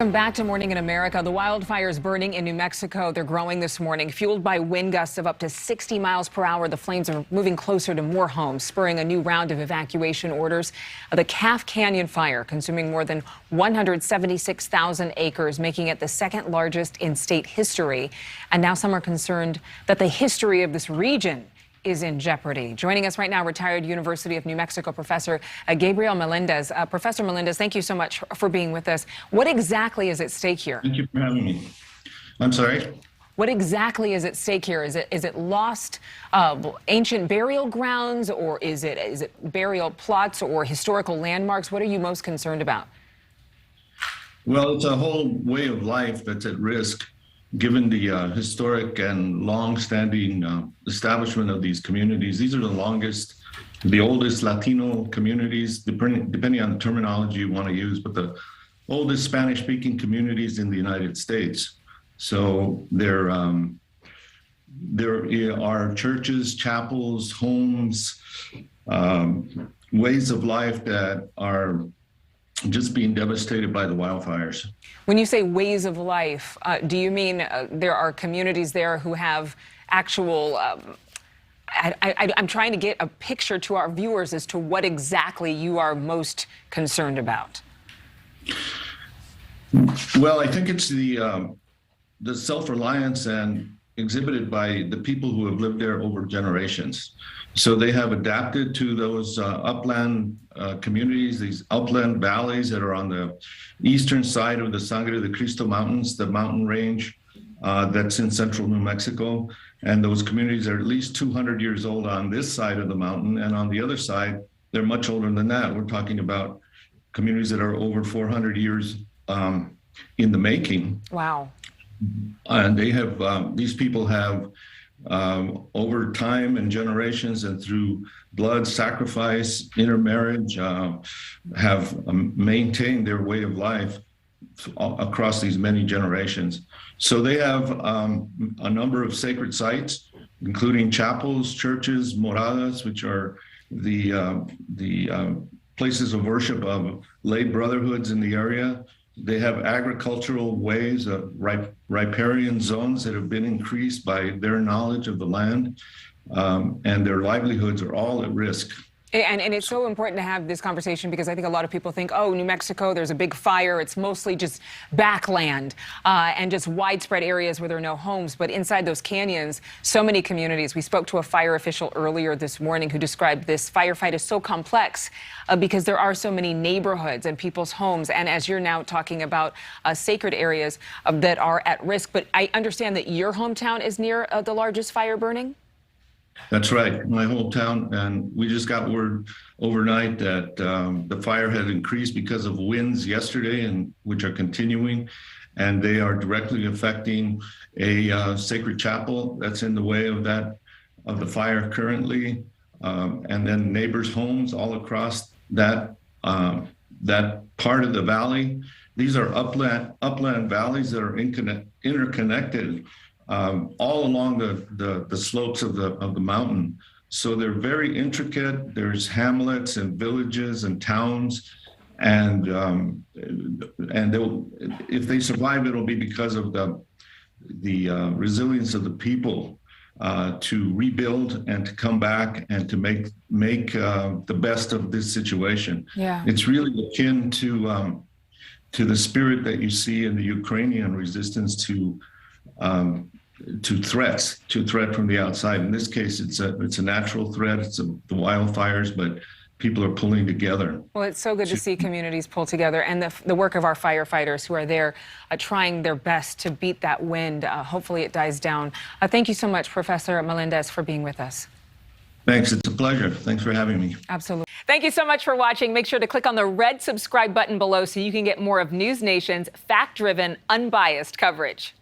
Welcome back to Morning in America. The wildfires burning in New Mexico, they're growing this morning. Fueled by wind gusts of up to 60 miles per hour, the flames are moving closer to more homes, spurring a new round of evacuation orders. The Calf Canyon fire consuming more than 176,000 acres, making it the second largest in state history. And now some are concerned that the history of this region is in jeopardy. Joining us right now, retired University of New Mexico professor Gabriel Melendez. Professor Melendez, thank you so much for being with us. What exactly is at stake here? Thank you for having me. I'm sorry? What exactly is at stake here? Is it lost ancient burial grounds, or is it burial plots or historical landmarks? What are you most concerned about? Well, it's a whole way of life that's at risk, given the historic and long-standing establishment of these communities. These are the oldest Latino communities, depending on the terminology you want to use, but the oldest Spanish-speaking communities in the United States. So there are churches, chapels, homes, ways of life that are just being devastated by the wildfires. When you say ways of life, do you mean there are communities there who have actual, I'm trying to get a picture to our viewers as to what exactly you are most concerned about. Well, I think it's the self-reliance and exhibited by the people who have lived there over generations. So they have adapted to those upland communities, these upland valleys that are on the eastern side of the Sangre de Cristo Mountains, the mountain range that's in central New Mexico. And those communities are at least 200 years old on this side of the mountain. And on the other side, they're much older than that. We're talking about communities that are over 400 years in the making. Wow. And they have, these people have, over time and generations and through blood, sacrifice, intermarriage, have maintained their way of life across these many generations. So they have a number of sacred sites, including chapels, churches, moradas, which are the places of worship of lay brotherhoods in the area. They have agricultural ways, riparian zones that have been increased by their knowledge of the land, and their livelihoods are all at risk. And it's so important to have this conversation because I think a lot of people think, oh, New Mexico, there's a big fire. It's mostly just backland and just widespread areas where there are no homes. But inside those canyons, so many communities. We spoke to a fire official earlier this morning who described this firefight as so complex because there are so many neighborhoods and people's homes. And as you're now talking about sacred areas that are at risk. But I understand that your hometown is near the largest fire burning? That's right, my hometown, and we just got word overnight that the fire had increased because of winds yesterday, and which are continuing, and they are directly affecting a sacred chapel that's in the way of the fire currently, and then neighbors' homes all across that part of the valley. These are upland valleys that are interconnected. All along the slopes of the mountain. So they're very intricate. There's hamlets and villages and towns, and if they survive, it'll be because of the resilience of the people to rebuild and to come back and to make the best of this situation. Yeah. It's really akin to the spirit that you see in the Ukrainian resistance to threat from the outside. In this case, it's a natural threat. It's the wildfires, but people are pulling together. Well, it's so good to see communities pull together, and the work of our firefighters who are there trying their best to beat that wind. Hopefully it dies down. Thank you so much, Professor Melendez, for being with us. Thanks. It's a pleasure. Thanks for having me. Absolutely. Thank you so much for watching. Make sure to click on the red subscribe button below so you can get more of NewsNation's fact-driven, unbiased coverage.